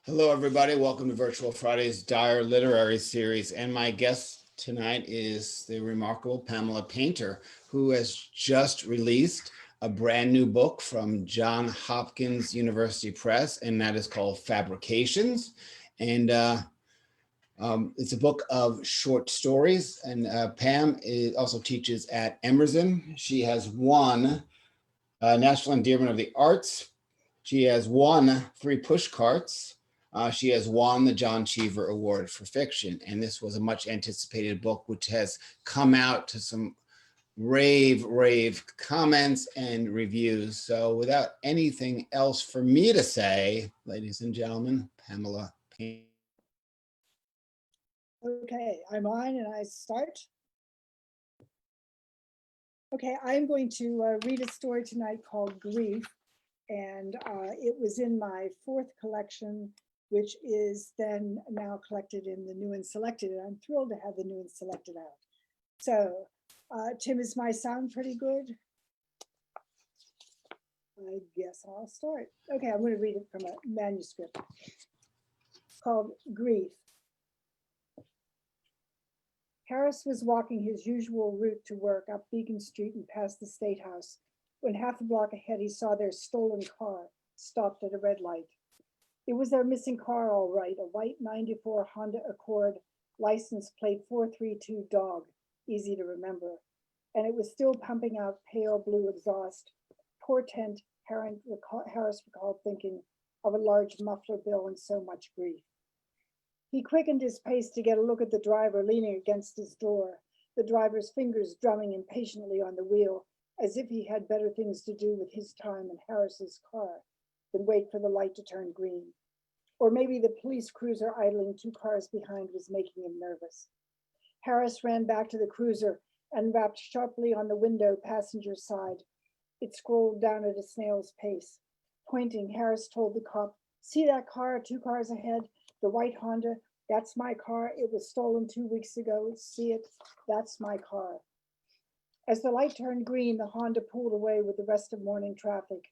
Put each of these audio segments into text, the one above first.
Hello, everybody. Welcome to Virtual Friday's Dire Literary Series. And my guest tonight is the remarkable Pamela Painter, who has just released a brand new book from Johns Hopkins University Press, and that is called Fabrications. And it's a book of short stories. And Pam also teaches at Emerson. She has won National Endearment of the Arts. She has won 3 push carts. She has won the John Cheever Award for Fiction. And this was a much anticipated book, which has come out to some rave comments and reviews. So without anything else for me to say, ladies and gentlemen, Pamela Painter. Okay, I'm on and I start. Okay, I'm going to read a story tonight called Grief, and it was in my 4th collection, which is then now collected in the New and Selected, and I'm thrilled to have the New and Selected out. So, Tim, is my sound pretty good? I guess I'll start. Okay, I'm going to read it from a manuscript. It's called Grief. Harris was walking his usual route to work up Beacon Street and past the State House when half a block ahead he saw their stolen car stopped at a red light. It was their missing car, all right, a white 94 Honda Accord, license plate 432 Dog, easy to remember. And it was still pumping out pale blue exhaust, portent, Harris recalled thinking, of a large muffler bill and so much grief. He quickened his pace to get a look at the driver leaning against his door, the driver's fingers drumming impatiently on the wheel, as if he had better things to do with his time in Harris's car than wait for the light to turn green. Or maybe the police cruiser idling 2 cars behind was making him nervous. Harris ran back to the cruiser and rapped sharply on the window passenger side. It scrolled down at a snail's pace. Pointing, Harris told the cop, "See that car 2 cars ahead? The white Honda, that's my car. It was stolen 2 weeks ago. See it? That's my car." As the light turned green, the Honda pulled away with the rest of morning traffic.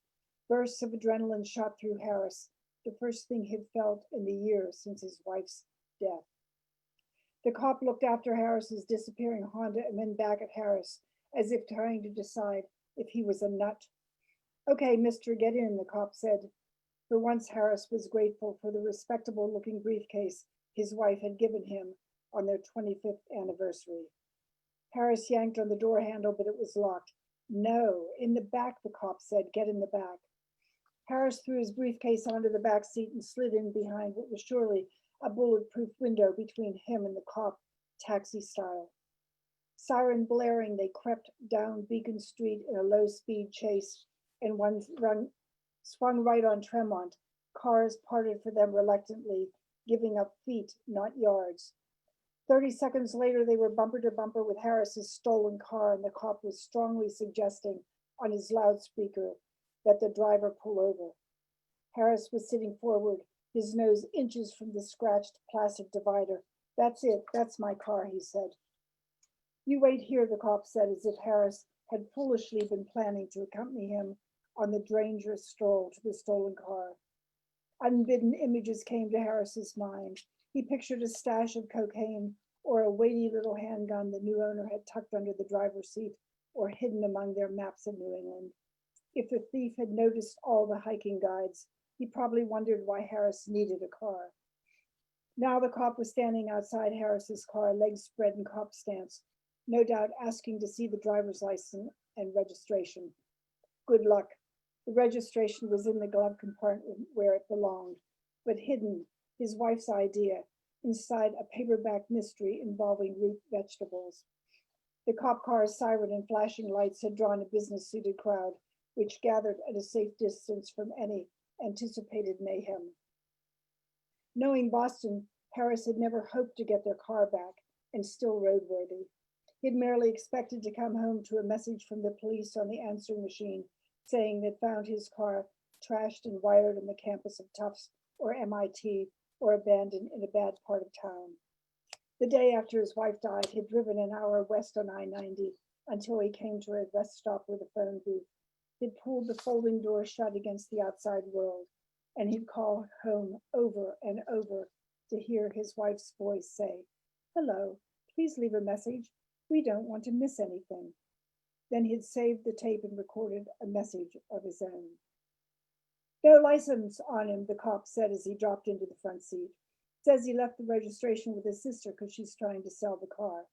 Bursts of adrenaline shot through Harris, the first thing he'd felt in the year since his wife's death. The cop looked after Harris's disappearing Honda and then back at Harris, as if trying to decide if he was a nut. "Okay, mister, get in," the cop said. For once, Harris was grateful for the respectable-looking briefcase his wife had given him on their 25th anniversary. Harris yanked on the door handle, but it was locked. "No, in the back," the cop said. "Get in the back." Harris threw his briefcase onto the back seat and slid in behind what was surely a bulletproof window between him and the cop, taxi style. Siren blaring, they crept down Beacon Street in a low-speed chase, and one swung right on Tremont. Cars parted for them reluctantly, giving up feet, not yards. 30 seconds later, they were bumper to bumper with Harris's stolen car, and the cop was strongly suggesting on his loudspeaker that the driver pull over. Harris was sitting forward, his nose inches from the scratched plastic divider. "That's it, that's my car," he said. "You wait here," the cop said, as if Harris had foolishly been planning to accompany him on the dangerous stroll to the stolen car. Unbidden images came to Harris's mind. He pictured a stash of cocaine or a weighty little handgun the new owner had tucked under the driver's seat or hidden among their maps of New England. If the thief had noticed all the hiking guides, he probably wondered why Harris needed a car. Now the cop was standing outside Harris's car, legs spread in cop stance, no doubt asking to see the driver's license and registration. Good luck. The registration was in the glove compartment where it belonged, but hidden, his wife's idea, inside a paperback mystery involving root vegetables. The cop car's siren and flashing lights had drawn a business-suited crowd, which gathered at a safe distance from any anticipated mayhem. Knowing Boston, Harris had never hoped to get their car back, and still roadworthy. He'd merely expected to come home to a message from the police on the answering machine saying they'd found his car trashed and wired on the campus of Tufts or MIT or abandoned in a bad part of town. The day after his wife died, he'd driven an hour west on I-90 until he came to a rest stop with a phone booth. He'd pulled the folding door shut against the outside world. and he'd call home over and over to hear his wife's voice say, "Hello, please leave a message. We don't want to miss anything." Then he'd saved the tape and recorded a message of his own. "No license on him," the cop said as he dropped into the front seat. "Says he left the registration with his sister because she's trying to sell the car."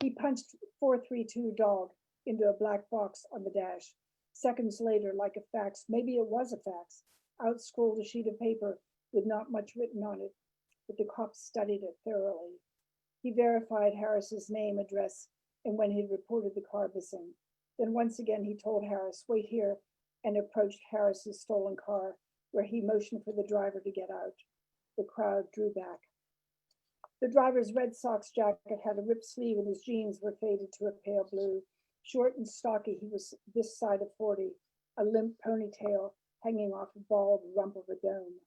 He punched 432 dog into a black box on the dash. Seconds later, like a fax, maybe it was a fax, out scrolled a sheet of paper with not much written on it, but the cop studied it thoroughly. He verified Harris's name, address, and when he'd reported the car missing. Then once again he told Harris, "Wait here," and approached Harris's stolen car, where he motioned for the driver to get out. The crowd drew back. The driver's Red Sox jacket had a ripped sleeve and his jeans were faded to a pale blue. Short and stocky, he was this side of 40, a limp ponytail hanging off a bald rump of a dome.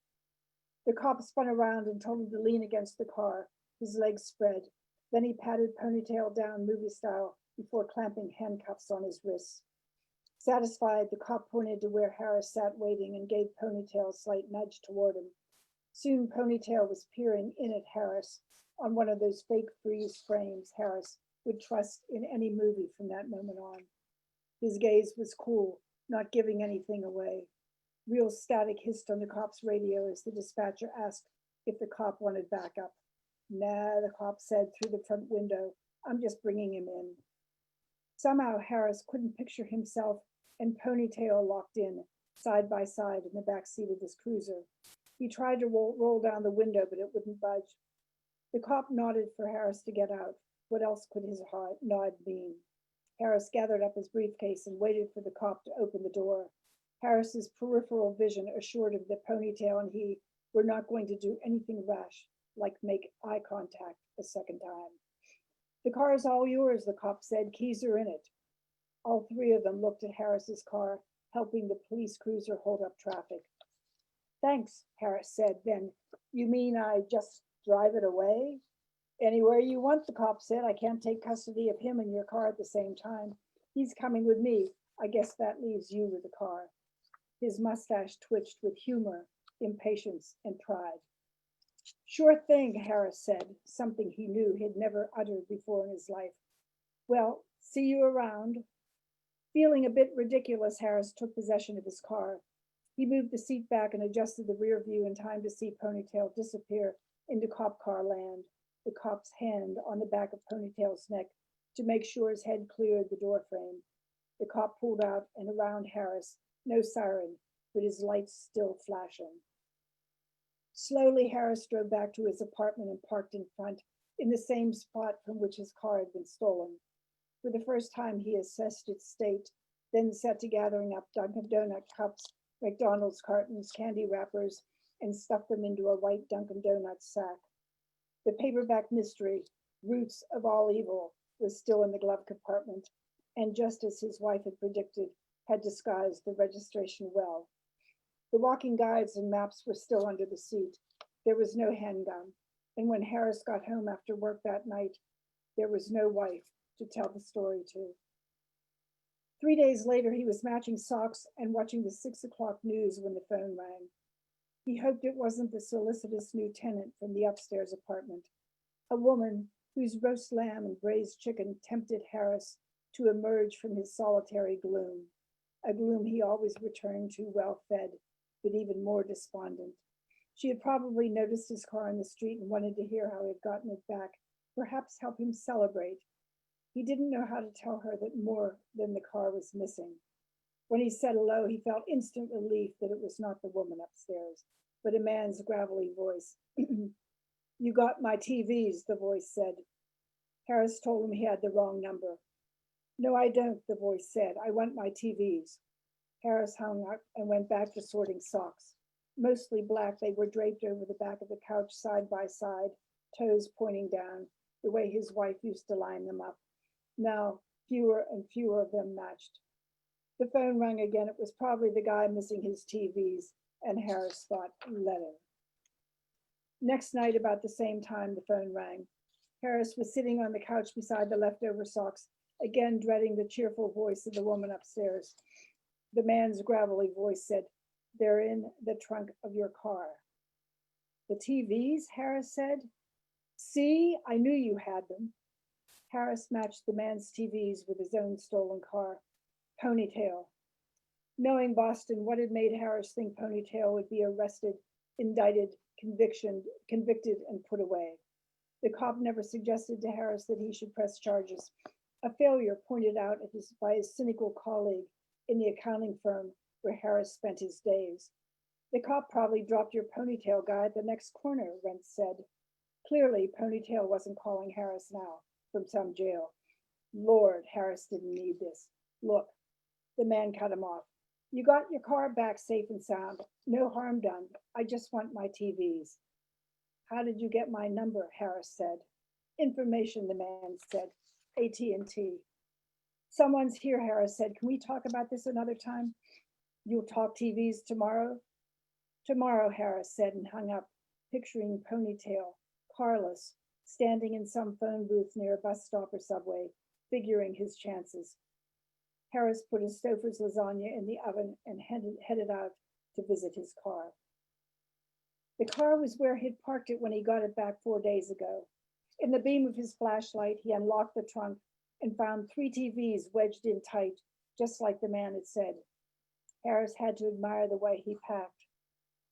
The cop spun around and told him to lean against the car, his legs spread. Then he patted Ponytail down movie style before clamping handcuffs on his wrists. Satisfied, the cop pointed to where Harris sat waiting and gave Ponytail a slight nudge toward him. Soon Ponytail was peering in at Harris on one of those fake freeze frames Harris would trust in any movie from that moment on. His gaze was cool, not giving anything away. Real static hissed on the cop's radio as the dispatcher asked if the cop wanted backup. "Nah," the cop said through the front window. "I'm just bringing him in." Somehow Harris couldn't picture himself and Ponytail locked in, side by side in the back seat of his cruiser. He tried to roll down the window, but it wouldn't budge. The cop nodded for Harris to get out. What else could his nod mean? Harris gathered up his briefcase and waited for the cop to open the door. Harris's peripheral vision assured him that Ponytail and he were not going to do anything rash, like make eye contact a second time. "The car is all yours," the cop said. "Keys are in it." All three of them looked at Harris's car, helping the police cruiser hold up traffic. "Thanks," Harris said. Then, "You mean I just drive it away?" "Anywhere you want," the cop said. "I can't take custody of him and your car at the same time. He's coming with me. I guess that leaves you with the car." His mustache twitched with humor, impatience, and pride. "Sure thing," Harris said, something he knew he'd never uttered before in his life. "Well, see you around." Feeling a bit ridiculous, Harris took possession of his car. He moved the seat back and adjusted the rear view in time to see Ponytail disappear into cop car land, the cop's hand on the back of Ponytail's neck to make sure his head cleared the door frame. The cop pulled out and around Harris, no siren, but his lights still flashing. Slowly, Harris drove back to his apartment and parked in front, in the same spot from which his car had been stolen. For the first time, he assessed its state, then set to gathering up Dunkin' Donut cups, McDonald's cartons, candy wrappers, and stuffed them into a white Dunkin' Donuts sack. The paperback mystery, Roots of All Evil, was still in the glove compartment, and just as his wife had predicted, had disguised the registration well. The walking guides and maps were still under the seat. There was no handgun, and when Harris got home after work that night, there was no wife to tell the story to. 3 days later, he was matching socks and watching the 6 o'clock news when the phone rang. He hoped it wasn't the solicitous new tenant from the upstairs apartment, a woman whose roast lamb and braised chicken tempted Harris to emerge from his solitary gloom, a gloom he always returned to well-fed, but even more despondent. She had probably noticed his car in the street and wanted to hear how he had gotten it back, perhaps help him celebrate. He didn't know how to tell her that more than the car was missing. When he said hello, he felt instant relief that it was not the woman upstairs, but a man's gravelly voice. "You got my TVs," the voice said. Harris told him he had the wrong number. "No, I don't," the voice said. "I want my TVs." Harris hung up and went back to sorting socks. Mostly black, they were draped over the back of the couch side by side, toes pointing down, the way his wife used to line them up. Now, fewer and fewer of them matched. The phone rang again. It was probably the guy missing his TVs, and Harris thought, letter. Next night, about the same time, the phone rang. Harris was sitting on the couch beside the leftover socks, again dreading the cheerful voice of the woman upstairs. The man's gravelly voice said, They're in the trunk of your car. The TVs, Harris said. See, I knew you had them. Harris matched the man's TVs with his own stolen car. Ponytail. Knowing Boston, what had made Harris think Ponytail would be arrested, indicted, convicted, and put away? The cop never suggested to Harris that he should press charges, a failure pointed out by his cynical colleague in the accounting firm where Harris spent his days. The cop probably dropped your Ponytail guy at the next corner, Rentz said. Clearly, Ponytail wasn't calling Harris now from some jail. Lord, Harris didn't need this. Look, the man cut him off. You got your car back safe and sound. No harm done. I just want my TVs. How did you get my number? Harris said. Information, the man said. AT&T. Someone's here, Harris said. Can we talk about this another time? You'll talk TVs tomorrow? Tomorrow, Harris said and hung up, picturing Ponytail, carless, standing in some phone booth near a bus stop or subway, figuring his chances. Harris put his Stouffer's lasagna in the oven and headed out to visit his car. The car was where he'd parked it when he got it back 4 days ago. In the beam of his flashlight, he unlocked the trunk and found 3 TVs wedged in tight, just like the man had said. Harris had to admire the way he packed.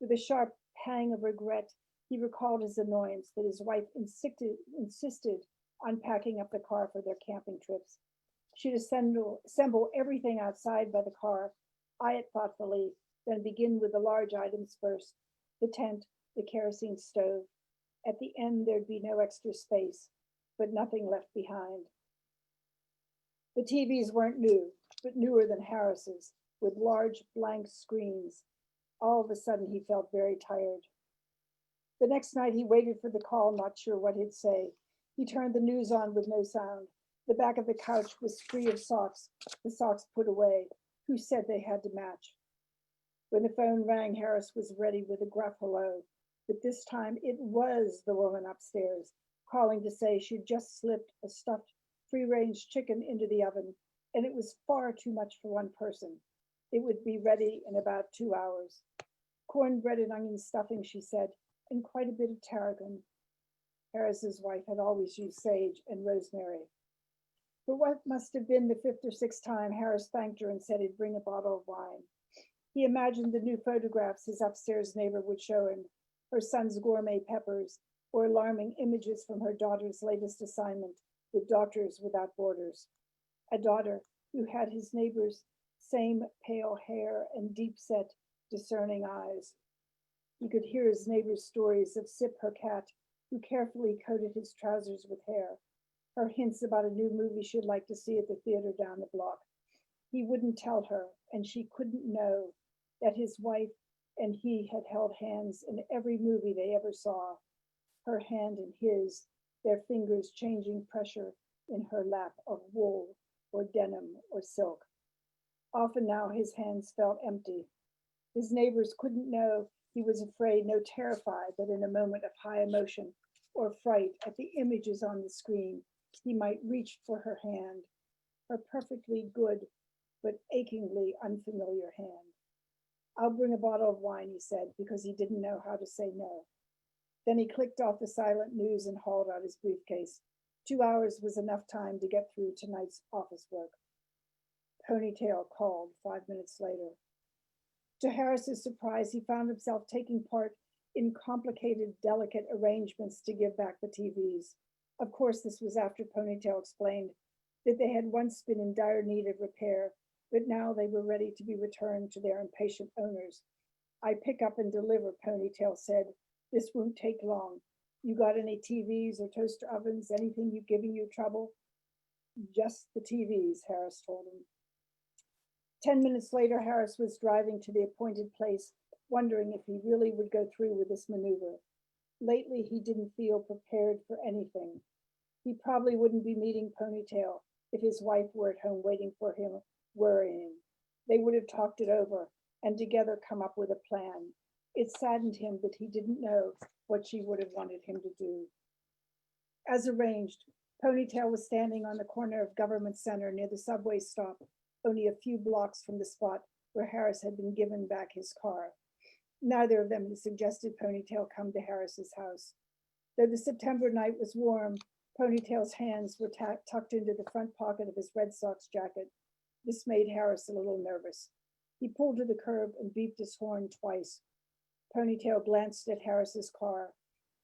With a sharp pang of regret, he recalled his annoyance that his wife insisted on packing up the car for their camping trips. She'd assemble everything outside by the car, eye it thoughtfully, then begin with the large items first, the tent, the kerosene stove. At the end, there'd be no extra space, but nothing left behind. The TVs weren't new, but newer than Harris's, with large blank screens. All of a sudden, he felt very tired. The next night, he waited for the call, not sure what he'd say. He turned the news on with no sound. The back of the couch was free of socks, the socks put away. Who said they had to match? When the phone rang, Harris was ready with a gruff hello. But this time, it was the woman upstairs, calling to say she'd just slipped a stuffed free-range chicken into the oven, and it was far too much for one person. It would be ready in about 2 hours. Cornbread and onion stuffing, she said, and quite a bit of tarragon. Harris's wife had always used sage and rosemary. For what must have been the 5th or 6th time, Harris thanked her and said he'd bring a bottle of wine. He imagined the new photographs his upstairs neighbor would show him, her son's gourmet peppers, or alarming images from her daughter's latest assignment with Doctors Without Borders. A daughter who had his neighbor's same pale hair and deep-set, discerning eyes. He could hear his neighbor's stories of Sip, her cat, who carefully coated his trousers with hair, her hints about a new movie she'd like to see at the theater down the block. He wouldn't tell her, and she couldn't know that his wife and he had held hands in every movie they ever saw, her hand in his, their fingers changing pressure in her lap of wool or denim or silk. Often now his hands felt empty. His neighbors couldn't know he was afraid, no terrified that in a moment of high emotion or fright at the images on the screen, he might reach for her hand, her perfectly good but achingly unfamiliar hand. I'll bring a bottle of wine, he said, because he didn't know how to say no. Then he clicked off the silent news and hauled out his briefcase. 2 hours was enough time to get through tonight's office work. Ponytail called 5 minutes later. To Harris's surprise, he found himself taking part in complicated, delicate arrangements to give back the TVs. Of course, this was after Ponytail explained that they had once been in dire need of repair, but now they were ready to be returned to their impatient owners. I pick up and deliver, Ponytail said. This won't take long. You got any TVs or toaster ovens, anything giving you trouble? Just the TVs, Harris told him. 10 minutes later, Harris was driving to the appointed place, wondering if he really would go through with this maneuver. Lately, he didn't feel prepared for anything. He probably wouldn't be meeting Ponytail if his wife were at home waiting for him, worrying. They would have talked it over and together come up with a plan. It saddened him that he didn't know what she would have wanted him to do. As arranged, Ponytail was standing on the corner of Government Center near the subway stop, only a few blocks from the spot where Harris had been given back his car. Neither of them had suggested Ponytail come to Harris's house. Though the September night was warm, Ponytail's hands were tucked into the front pocket of his Red Sox jacket. This made Harris a little nervous. He pulled to the curb and beeped his horn twice. Ponytail glanced at Harris's car,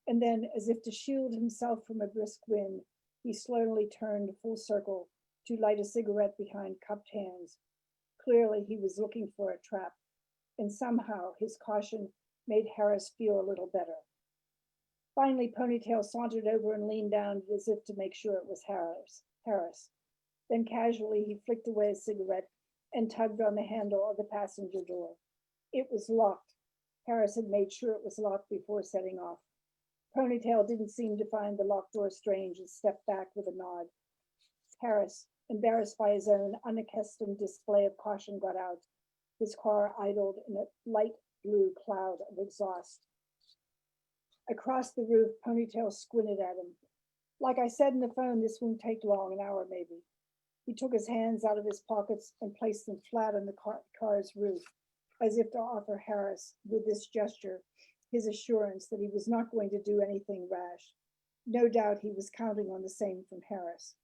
and then, as if to shield himself from a brisk wind, he slowly turned full circle to light a cigarette behind cupped hands. Clearly, he was looking for a trap, and somehow his caution made Harris feel a little better. Finally, Ponytail sauntered over and leaned down as if to make sure it was Harris. Then casually, he flicked away a cigarette and tugged on the handle of the passenger door. It was locked. Harris had made sure it was locked before setting off. Ponytail didn't seem to find the locked door strange and stepped back with a nod. Harris, embarrassed by his own unaccustomed display of caution, got out. His car idled in a light blue cloud of exhaust. Across the roof, Ponytail squinted at him. Like I said in the phone, this won't take long, an hour maybe. He took his hands out of his pockets and placed them flat on the car's roof, as if to offer Harris, with this gesture, his assurance that he was not going to do anything rash. No doubt he was counting on the same from Harris.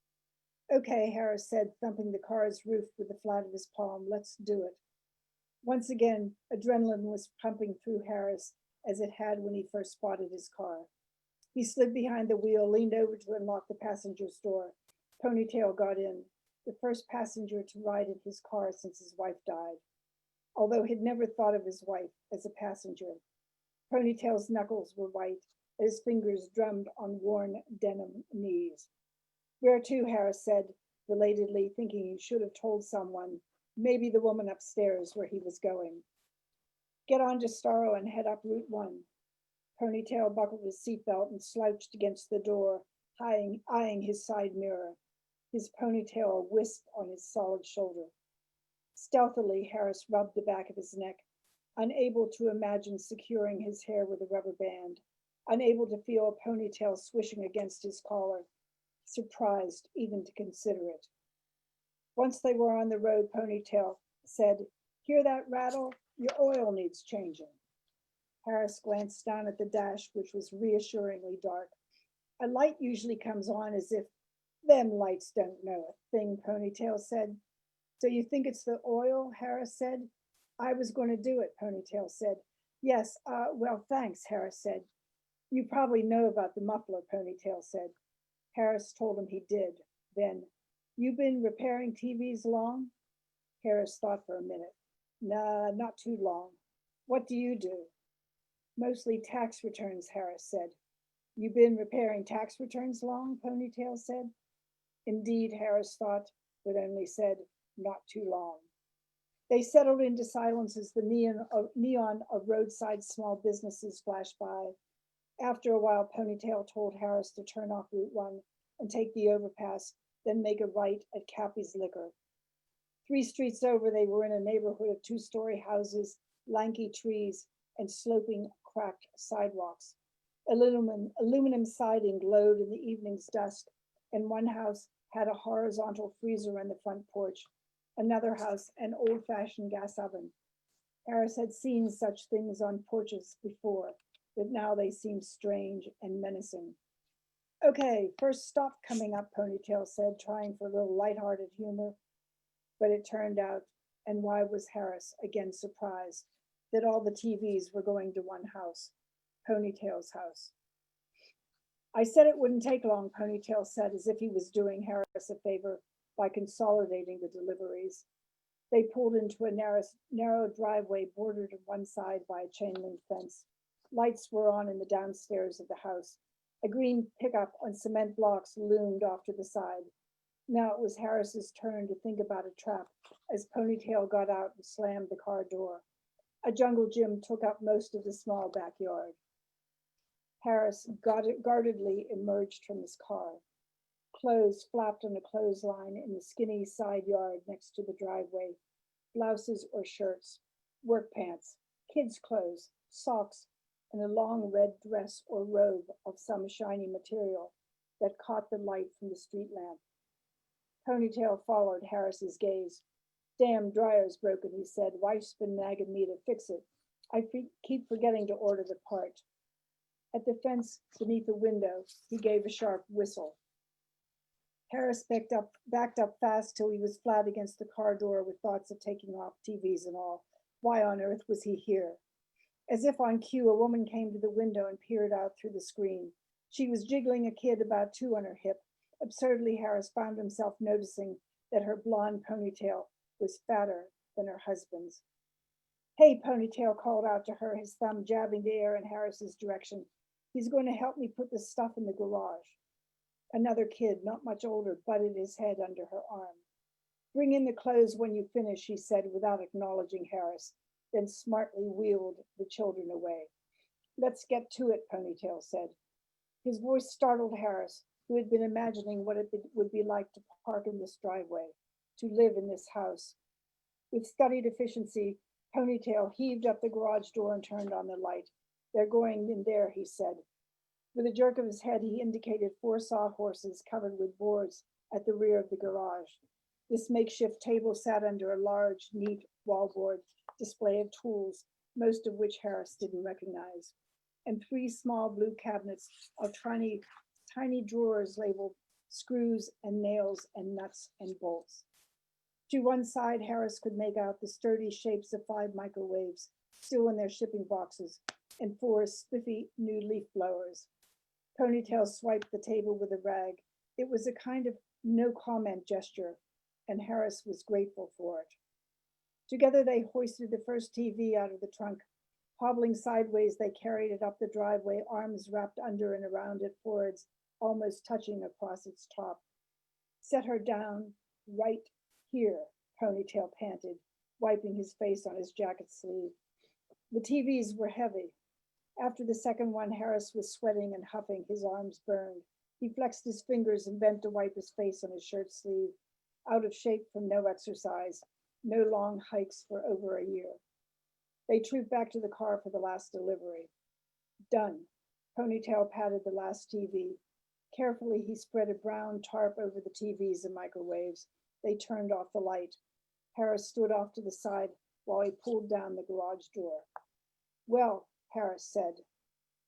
Okay, Harris said, thumping the car's roof with the flat of his palm, let's do it. Once again, adrenaline was pumping through Harris as it had when he first spotted his car. He slid behind the wheel, leaned over to unlock the passenger's door. Ponytail got in, the first passenger to ride in his car since his wife died, although he'd never thought of his wife as a passenger. Ponytail's knuckles were white, his fingers drummed on worn denim knees. Where to, Harris said, belatedly, thinking he should have told someone, maybe the woman upstairs, where he was going. Get on to Starro and head up Route 1. Ponytail buckled his seatbelt and slouched against the door, eyeing his side mirror. His ponytail whisked on his solid shoulder. Stealthily, Harris rubbed the back of his neck, unable to imagine securing his hair with a rubber band, unable to feel a ponytail swishing against his collar, surprised even to consider it. Once they were on the road, Ponytail said, "Hear that rattle? Your oil needs changing." Harris glanced down at the dash, which was reassuringly dark. A light usually comes on as if them lights don't know a thing, Ponytail said. So you think it's the oil? Harris said. I was going to do it, Ponytail said. Yes, well, thanks, Harris said. You probably know about the muffler, Ponytail said. Harris told him he did. Then, you been repairing TVs long? Harris thought for a minute. Nah, not too long. What do you do? Mostly tax returns, Harris said. You been repairing tax returns long? Ponytail said. Indeed, Harris thought, but only said, not too long. They settled into silence as the neon of roadside small businesses flashed by. After a while, Ponytail told Harris to turn off Route 1 and take the overpass, then make a right at Cappy's Liquor. 3 streets over, they were in a neighborhood of 2-story houses, lanky trees, and sloping, cracked sidewalks. Aluminum siding glowed in the evening's dusk, and one house had a horizontal freezer on the front porch. Another house, an old-fashioned gas oven. Harris had seen such things on porches before, but now they seemed strange and menacing. Okay, first stop coming up, Ponytail said, trying for a little lighthearted humor. But it turned out, and why was Harris again surprised, that all the TVs were going to one house, Ponytail's house. I said it wouldn't take long, Ponytail said, as if he was doing Harris a favor by consolidating the deliveries. They pulled into a narrow driveway bordered on one side by a chain link fence. Lights were on in the downstairs of the house. A green pickup on cement blocks loomed off to the side. Now it was Harris's turn to think about a trap as Ponytail got out and slammed the car door. A jungle gym took up most of the small backyard. Harris guardedly emerged from his car. Clothes flapped on a clothesline in the skinny side yard next to the driveway. Blouses or shirts, work pants, kids' clothes, socks, and a long red dress or robe of some shiny material that caught the light from the street lamp. Ponytail followed Harris's gaze. Damn dryer's broken, he said. Wife's been nagging me to fix it. I keep forgetting to order the part. At the fence beneath the window, he gave a sharp whistle. Harris backed up fast till he was flat against the car door with thoughts of taking off, TVs and all. Why on earth was he here? As if on cue, a woman came to the window and peered out through the screen. She was jiggling a kid about 2 on her hip. Absurdly, Harris found himself noticing that her blonde ponytail was fatter than her husband's. Hey, Ponytail called out to her, his thumb jabbing the air in Harris's direction. He's going to help me put the stuff in the garage. Another kid, not much older, butted his head under her arm. Bring in the clothes when you finish, he said without acknowledging Harris, then smartly wheeled the children away. Let's get to it, Ponytail said. His voice startled Harris, who had been imagining what it would be like to park in this driveway, to live in this house. With studied efficiency, Ponytail heaved up the garage door and turned on the light. They're going in there, he said. With a jerk of his head, he indicated 4 sawhorses covered with boards at the rear of the garage. This makeshift table sat under a large, neat wallboard display of tools, most of which Harris didn't recognize, and 3 small blue cabinets of tiny drawers labeled screws and nails and nuts and bolts. To one side, Harris could make out the sturdy shapes of 5 microwaves, still in their shipping boxes, and 4 spiffy new leaf blowers. Ponytail swiped the table with a rag. It was a kind of no comment gesture, and Harris was grateful for it. Together, they hoisted the first TV out of the trunk. Hobbling sideways, they carried it up the driveway, arms wrapped under and around it forwards, almost touching across its top. Set her down right here, Ponytail panted, wiping his face on his jacket sleeve. The TVs were heavy. After the second one, Harris was sweating and huffing, his arms burned. He flexed his fingers and bent to wipe his face on his shirt sleeve, out of shape from no exercise, no long hikes for over a year. They trooped back to the car for the last delivery. Done. Ponytail patted the last TV. Carefully, he spread a brown tarp over the TVs and microwaves. They turned off the light. Harris stood off to the side while he pulled down the garage door. Well, Harris said,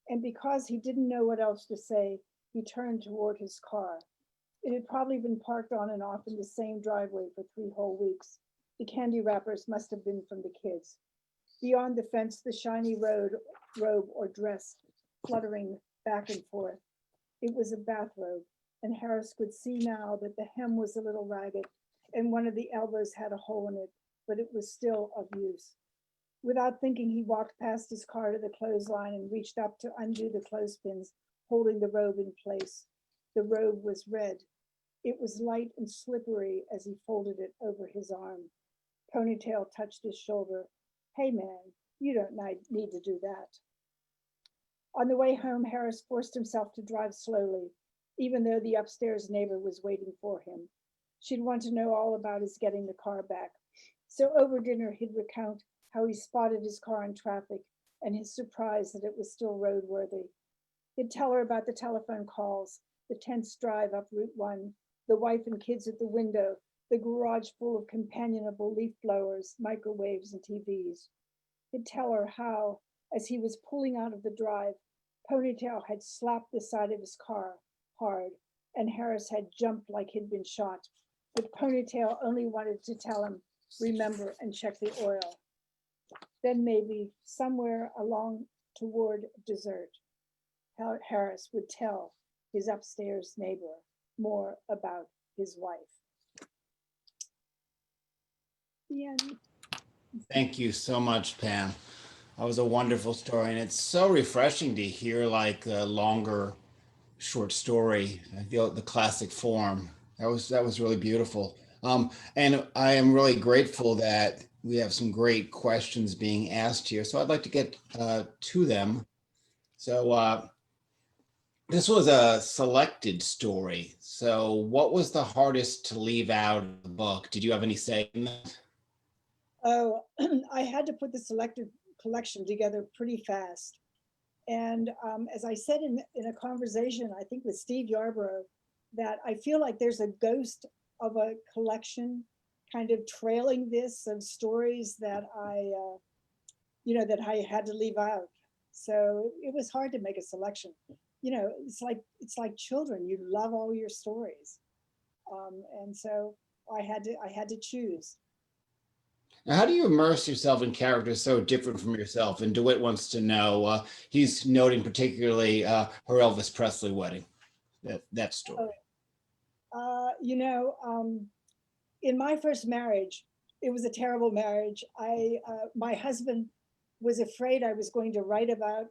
and because he didn't know what else to say, he turned toward his car. It had probably been parked on and off in the same driveway for 3 whole weeks. The candy wrappers must have been from the kids. Beyond the fence, the shiny robe or dress fluttering back and forth. It was a bathrobe, and Harris could see now that the hem was a little ragged and one of the elbows had a hole in it, but it was still of use. Without thinking, he walked past his car to the clothesline and reached up to undo the clothespins, holding the robe in place. The robe was red. It was light and slippery as he folded it over his arm. Ponytail touched his shoulder. Hey man, you don't need to do that. On the way home, Harris forced himself to drive slowly, even though the upstairs neighbor was waiting for him. She'd want to know all about his getting the car back. So over dinner, he'd recount how he spotted his car in traffic and his surprise that it was still roadworthy. He'd tell her about the telephone calls, the tense drive up Route 1, the wife and kids at the window, the garage full of companionable leaf blowers, microwaves, and TVs. He'd tell her how, as he was pulling out of the drive, Ponytail had slapped the side of his car hard, and Harris had jumped like he'd been shot. But Ponytail only wanted to tell him, remember and check the oil. Then maybe somewhere along toward dessert, Harris would tell his upstairs neighbor more about his wife. The end. Thank you so much, Pam. That was a wonderful story, and it's so refreshing to hear like a longer short story. I feel the classic form. That was really beautiful. And I am really grateful that we have some great questions being asked here. So I'd like to get to them. So this was a selected story. So what was the hardest to leave out of the book? Did you have any say in that? Oh, I had to put the selected collection together pretty fast. And as I said in a conversation, I think with Steve Yarborough, that I feel like there's a ghost of a collection kind of trailing this of stories that that I had to leave out. So it was hard to make a selection. It's like children. You love all your stories, and so I had to choose. Now, how do you immerse yourself in characters so different from yourself? And DeWitt wants to know, he's noting particularly her Elvis Presley wedding, that story. You know, in my first marriage, it was a terrible marriage. My husband was afraid I was going to write about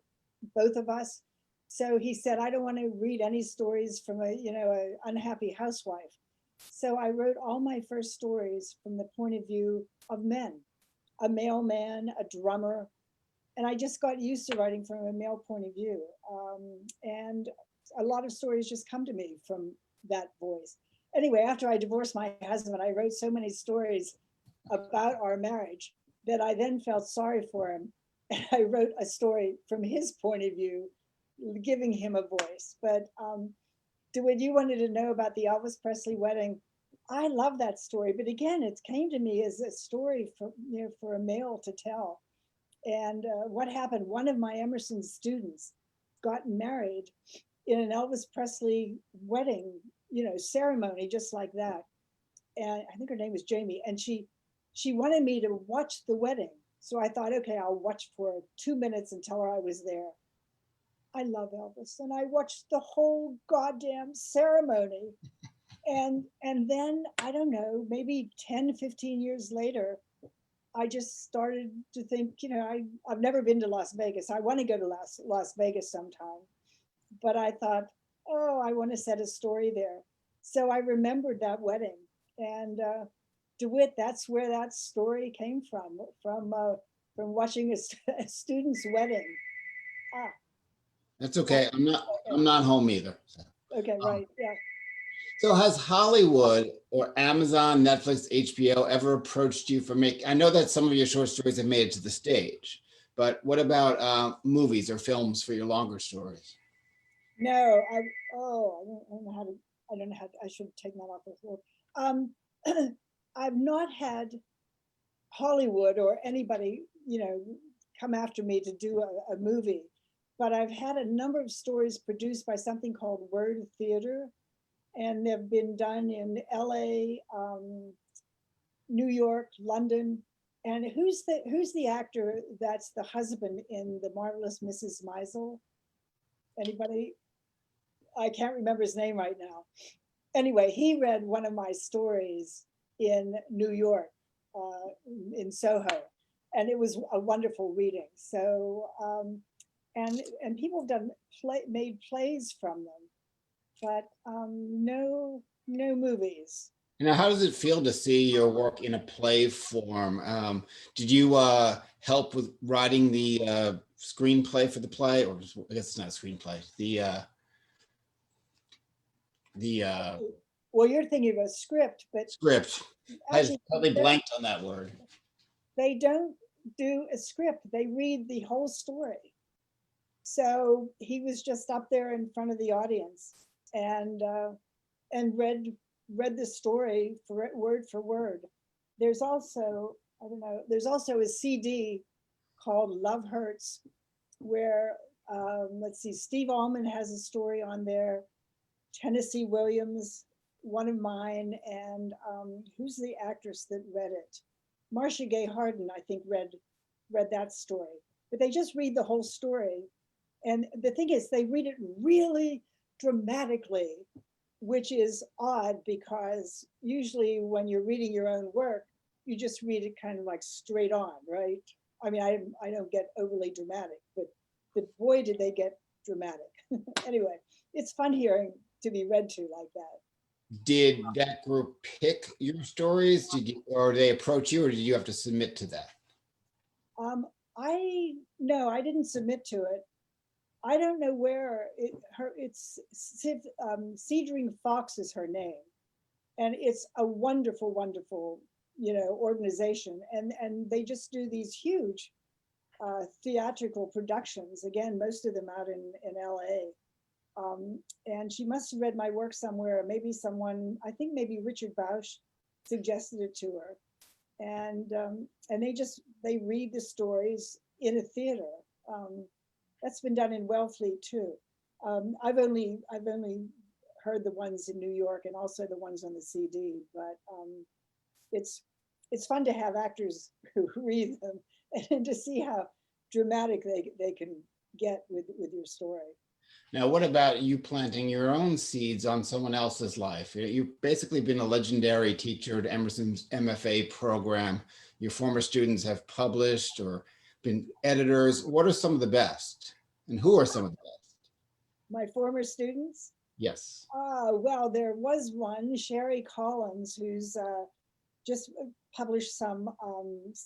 both of us. So he said, I don't want to read any stories from a unhappy housewife. So I wrote all my first stories from the point of view of men, a mailman, a drummer. And I just got used to writing from a male point of view. And a lot of stories just come to me from that voice. Anyway, after I divorced my husband, I wrote so many stories about our marriage that I then felt sorry for him. And I wrote a story from his point of view, giving him a voice. But DeWitt, you wanted to know about the Elvis Presley wedding. I love that story, but again, it came to me as a story for a male to tell. And what happened? One of my Emerson students got married in an Elvis Presley wedding, ceremony, just like that. And I think her name was Jamie, and she wanted me to watch the wedding. So I thought, okay, I'll watch for 2 minutes and tell her I was there. I love Elvis, and I watched the whole goddamn ceremony. And then, I don't know, maybe 10, 15 years later, I just started to think, I've never been to Las Vegas. I want to go to Las Vegas sometime. But I thought, oh, I want to set a story there. So I remembered that wedding. And DeWitt, that's where that story came from watching a student's wedding. Ah, That's okay. I'm not home either. So. okay, right, yeah. So has Hollywood or Amazon, Netflix, HBO ever approached you for I know that some of your short stories have made it to the stage, but what about movies or films for your longer stories? No, I don't know how to, I should take that off the floor. I've not had Hollywood or anybody, come after me to do a movie, but I've had a number of stories produced by something called Word Theater, and they've been done in LA, New York, London. And who's the actor that's the husband in The Marvelous Mrs. Maisel? Anybody? I can't remember his name right now. Anyway, he read one of my stories in New York, in Soho, and it was a wonderful reading. So, and people have made plays from them, but no movies. Now, how does it feel to see your work in a play form? Did you help with writing the screenplay for the play, or I guess it's not a screenplay? Well, you're thinking of a script, but script. actually, I totally blanked on that word. They don't do a script; they read the whole story. So he was just up there in front of the audience and read the story word for word. There's also, I don't know, there's also a CD called Love Hurts, where let's see, Steve Allman has a story on there, Tennessee Williams, one of mine, and who's the actress that read it? Marcia Gay Harden, I think, read that story. But they just read the whole story. And the thing is, they read it really dramatically, which is odd because usually when you're reading your own work, you just read it kind of like straight on, right? I mean, I don't get overly dramatic, but boy, did they get dramatic. Anyway, it's fun hearing to be read to like that. Did that group pick your stories? Or did they approach you, or did you have to submit to that? No, I didn't submit to it. I don't know where it's Cedrine Fox is her name, and it's a wonderful, wonderful, organization, and they just do these huge theatrical productions. Again, most of them out in LA. And she must have read my work somewhere. Maybe someone, I think maybe Richard Bausch suggested it to her. And they read the stories in a theater. That's been done in Wellfleet too. I've only heard the ones in New York and also the ones on the CD, but it's fun to have actors who read them and to see how dramatic they can get with your story. Now, what about you planting your own seeds on someone else's life? You've basically been a legendary teacher at Emerson's MFA program. Your former students have published or been editors. What are some of the best? And who are some of the best? My former students? Yes. Well, there was one, Sherry Collins, who's just published some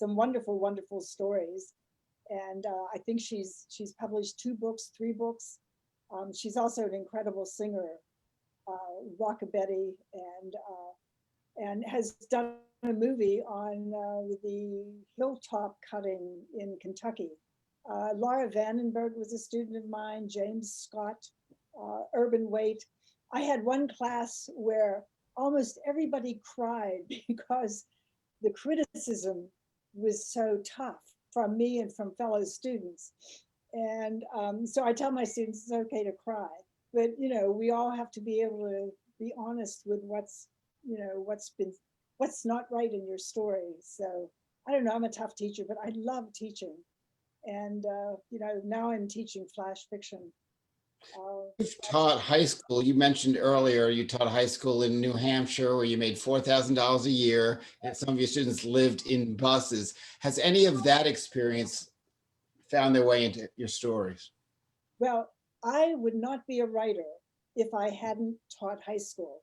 wonderful, wonderful stories. And I think she's published 2 books, 3 books. She's also an incredible singer, rockabilly, and has done a movie on the hilltop cutting in Kentucky. Laura Vandenberg was a student of mine, James Scott, Urban Waite. I had one class where almost everybody cried because the criticism was so tough from me and from fellow students. And so I tell my students it's okay to cry, but we all have to be able to be honest with what's not right in your story. So I don't know, I'm a tough teacher, but I love teaching. And now I'm teaching flash fiction. You've taught high school. You mentioned earlier you taught high school in New Hampshire where you made $4,000 a year and some of your students lived in buses. Has any of that experience found their way into your stories? Well, I would not be a writer if I hadn't taught high school.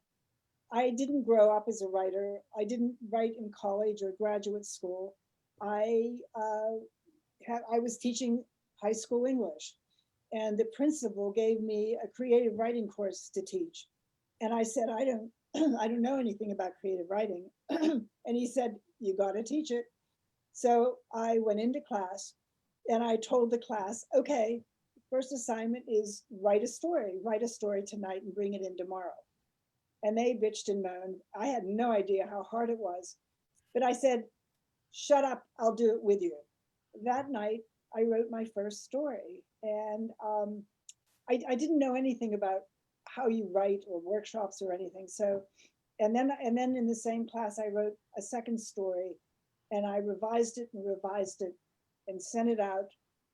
I didn't grow up as a writer. I didn't write in college or graduate school. I was teaching high school English, and the principal gave me a creative writing course to teach. And I said, I don't know anything about creative writing. And he said, you got to teach it. So I went into class and I told the class, okay, first assignment is write a story tonight and bring it in tomorrow. And they bitched and moaned. I had no idea how hard it was, but I said, shut up, I'll do it with you. That night, I wrote my first story, and I didn't know anything about how you write or workshops or anything. So, and then in the same class, I wrote a second story, and I revised it and sent it out,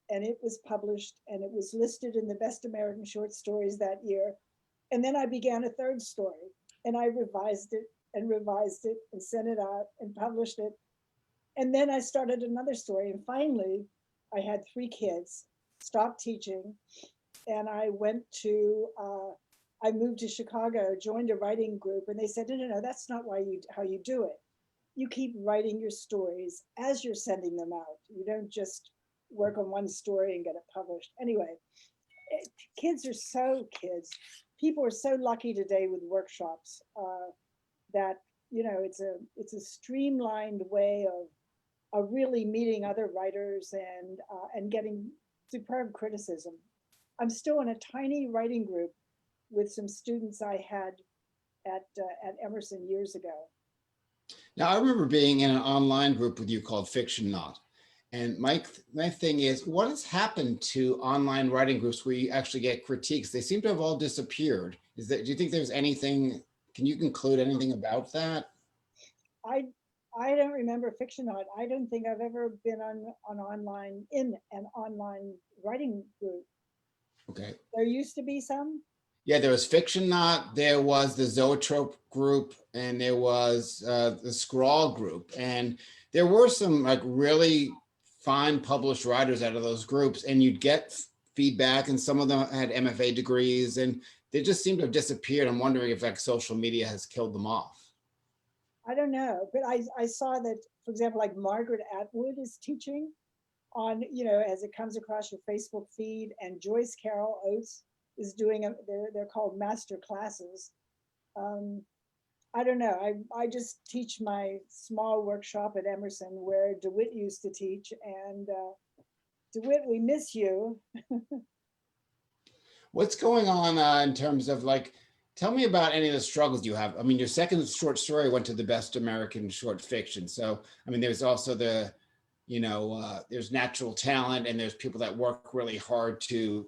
and it was published, and it was listed in the Best American Short Stories that year. And then I began a third story, and I revised it and sent it out and published it. And then I started another story, and finally I had 3 kids, stopped teaching, and I moved to Chicago, joined a writing group, and they said, no, that's not how you do it. You keep writing your stories as you're sending them out. You don't just work on one story and get it published. Anyway, kids. People are so lucky today with workshops that it's a streamlined way of really meeting other writers and getting superb criticism. I'm still in a tiny writing group with some students I had at Emerson years ago. Now, I remember being in an online group with you called Fiction Not. And my thing is, what has happened to online writing groups where you actually get critiques? They seem to have all disappeared. Do you think there's anything, can you conclude anything about that? I don't remember Fiction Not. I don't think I've ever been in an online writing group. Okay. There used to be some. Yeah, there was Fiction Not, there was the Zoetrope group, and there was the Scrawl group. And there were some like really fine published writers out of those groups, and you'd get feedback, and some of them had MFA degrees, and they just seem to have disappeared. I'm wondering if like social media has killed them off. I don't know, but I saw that, for example, like Margaret Atwood is teaching on, as it comes across your Facebook feed, and Joyce Carol Oates is doing, they're called master classes. I don't know, I just teach my small workshop at Emerson where DeWitt used to teach, and DeWitt, we miss you. What's going on in terms of like Tell me about any of the struggles you have. I mean, your second short story went to the best American short fiction. So, I mean, there's also the, there's natural talent and there's people that work really hard to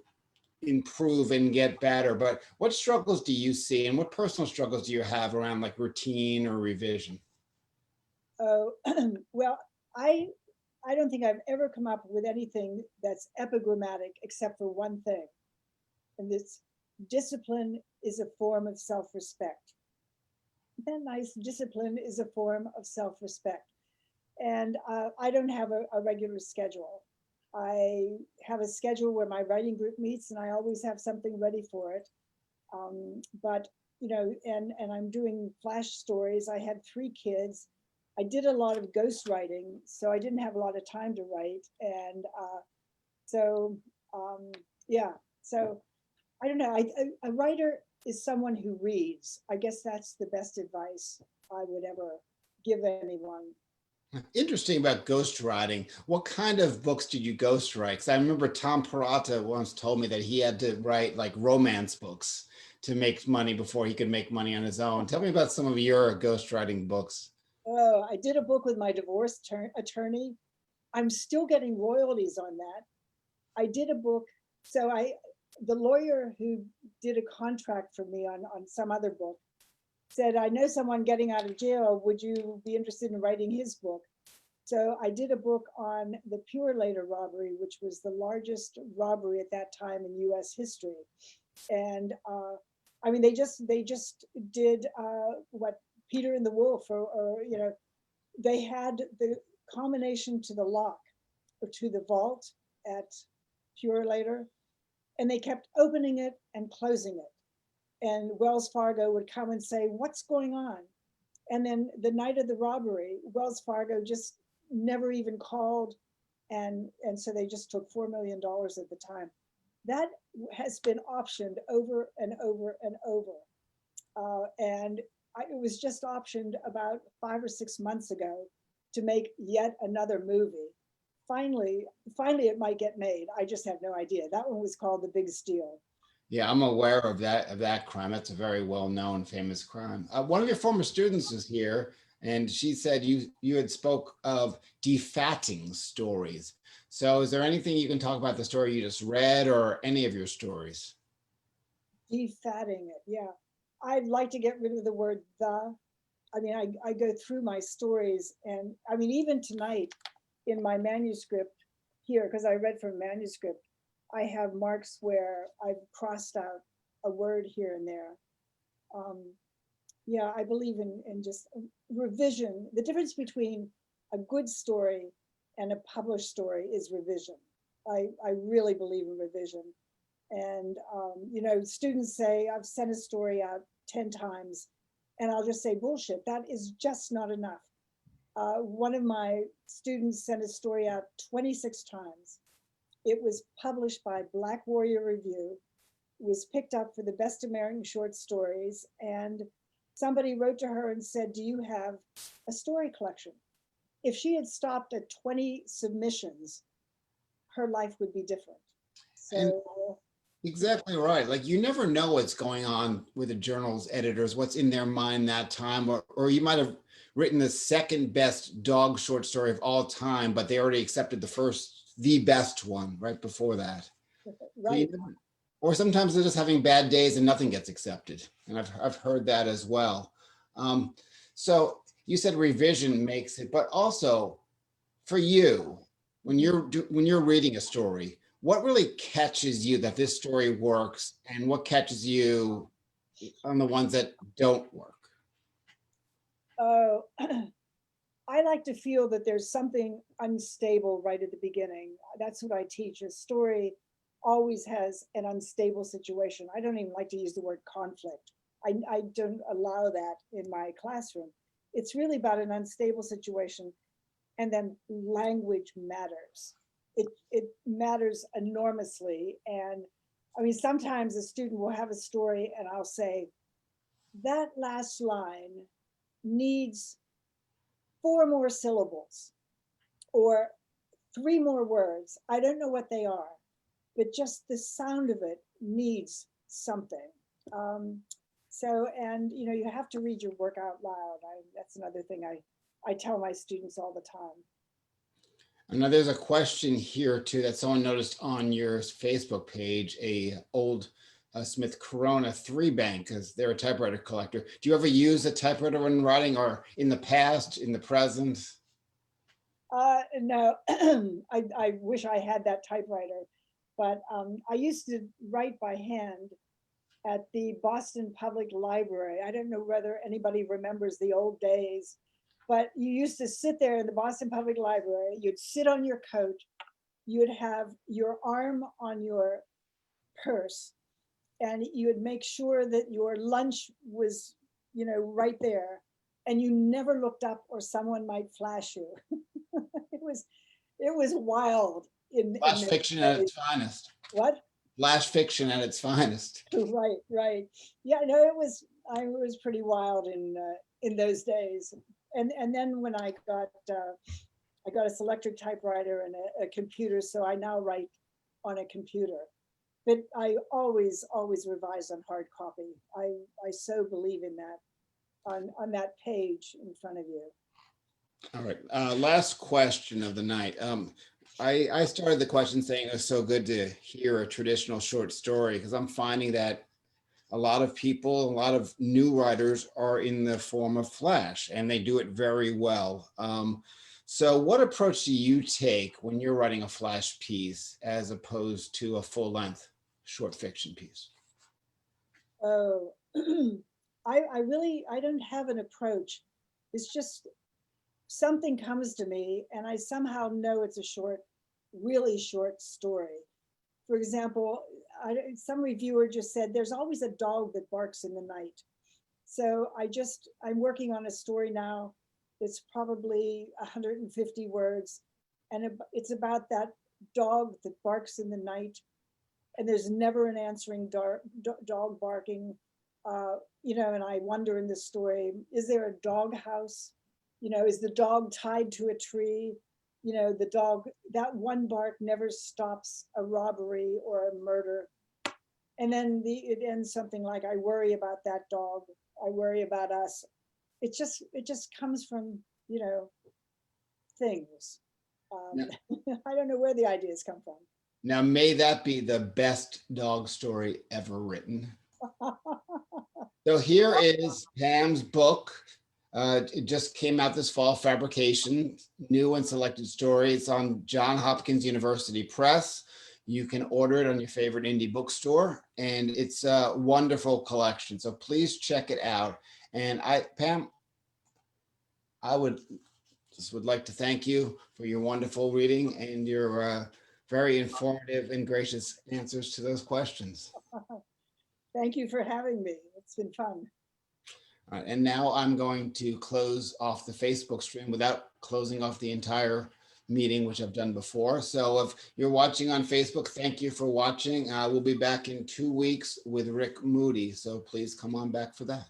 improve and get better. But what struggles do you see and what personal struggles do you have around like routine or revision? Oh, well, I I don't think I've ever come up with anything that's epigrammatic except for one thing, and this: discipline is a form of self-respect. Isn't that nice? Discipline is a form of self-respect. And I don't have a regular schedule. I have a schedule where my writing group meets, and I always have something ready for it. But and I'm doing flash stories. I had 3 kids. I did a lot of ghostwriting, so I didn't have a lot of time to write. And so yeah, so I don't know. A writer is someone who reads. I guess that's the best advice I would ever give anyone. Interesting about ghostwriting. What kind of books did you ghostwrite? Because I remember Tom Perrotta once told me that he had to write like romance books to make money before he could make money on his own. Tell me about some of your ghostwriting books. Oh, I did a book with my divorce attorney. I'm still getting royalties on that. I did a book. So the lawyer who did a contract for me on some other book said, I know someone getting out of jail. Would you be interested in writing his book? So I did a book on the Pure robbery, which was the largest robbery at that time in US history. And I mean, they just did what Peter and the Wolf, or they had the combination to the lock or to the vault at Pure, and they kept opening it and closing it. And Wells Fargo would come and say, what's going on? And then the night of the robbery, Wells Fargo just never even called. And so they just took $4 million at the time. That has been optioned over and over and over. It was just optioned about 5 or 6 months ago to make yet another movie. Finally, it might get made. I just have no idea. That one was called The Big Steal. Yeah, I'm aware of that crime. That's a very well-known, famous crime. One of your former students is here, and she said you had spoke of defatting stories. So, is there anything you can talk about the story you just read, or any of your stories? Defatting it, yeah. I'd like to get rid of the word the. I mean, I go through my stories, and I mean, even tonight in my manuscript here, because I read from manuscript, I have marks where I've crossed out a word here and there. Yeah, I believe in just revision. The difference between a good story and a published story is revision. I really believe in revision. And, students say, I've sent a story out 10 times, and I'll just say, bullshit, that is just not enough. One of my students sent a story out 26 times. It was published by Black Warrior Review, was picked up for the best American short stories, and somebody wrote to her and said, do you have a story collection? If she had stopped at 20 submissions, her life would be different. And So exactly right. Like you never know what's going on with the journal's editors, what's in their mind that time, or you might have written the second best dog short story of all time, but they already accepted the best one right before that. right. Or sometimes they're just having bad days and nothing gets accepted. And I've heard that as well. Um, so you said revision makes it, but also for you, when you're reading a story, what really catches you that this story works, and what catches you on the ones that don't work? Oh, I like to feel that there's something unstable right at the beginning. That's what I teach. A story always has an unstable situation. I don't even like to use the word conflict. I don't allow that in my classroom. It's really about an unstable situation. And then language matters. It matters enormously. And I mean, sometimes a student will have a story and I'll say, that last line needs 4 more syllables or 3 more words. I don't know what they are, but just the sound of it needs something. So, and you have to read your work out loud. That's another thing I tell my students all the time. And now there's a question here too that someone noticed on your Facebook page, a old Smith Corona 3-bank, because they're a typewriter collector. Do you ever use a typewriter when writing, or in the past, in the present? No, I wish I had that typewriter, but I used to write by hand at the Boston Public Library. I don't know whether anybody remembers the old days, but you used to sit there in the Boston Public Library, you'd sit on your coat, you'd have your arm on your purse, and you would make sure that your lunch was, right there, and you never looked up or someone might flash you. it was it was wild Flash in fiction those at days. its finest. What? Flash fiction at its finest. Right, right. Yeah, no, I was pretty wild in those days. And then when I got this electric typewriter and a computer, so I now write on a computer. But I always revise on hard copy. I so believe in that, on that page in front of you. All right. Last question of the night. I started the question saying it was so good to hear a traditional short story, because I'm finding that a lot of people, a lot of new writers are in the form of Flash, and they do it very well. So what approach do you take when you're writing a Flash piece as opposed to a full-length short fiction piece? Oh, I don't have an approach. It's just something comes to me and I somehow know it's a really short story. For example, some reviewer just said there's always a dog that barks in the night. So I'm working on a story now. It's probably 150 words, and it's about that dog that barks in the night, and there's never an answering dog barking. And I wonder in this story, is there a dog house? Is the dog tied to a tree? The dog, that one bark never stops a robbery or a murder. And then it ends something like, I worry about that dog. I worry about us. It just comes from, things. Yeah. I don't know where the ideas come from. Now, may that be the best dog story ever written. So here is Pam's book. It just came out this fall, Fabrications, new and selected story. It's on Johns Hopkins University Press. You can order it on your favorite indie bookstore, and it's a wonderful collection. So please check it out. And Pam, I would like to thank you for your wonderful reading and your very informative and gracious answers to those questions. Thank you for having me. It's been fun. All right, and now I'm going to close off the Facebook stream without closing off the entire meeting, which I've done before. So if you're watching on Facebook, thank you for watching. We'll be back in 2 weeks with Rick Moody. So please come on back for that.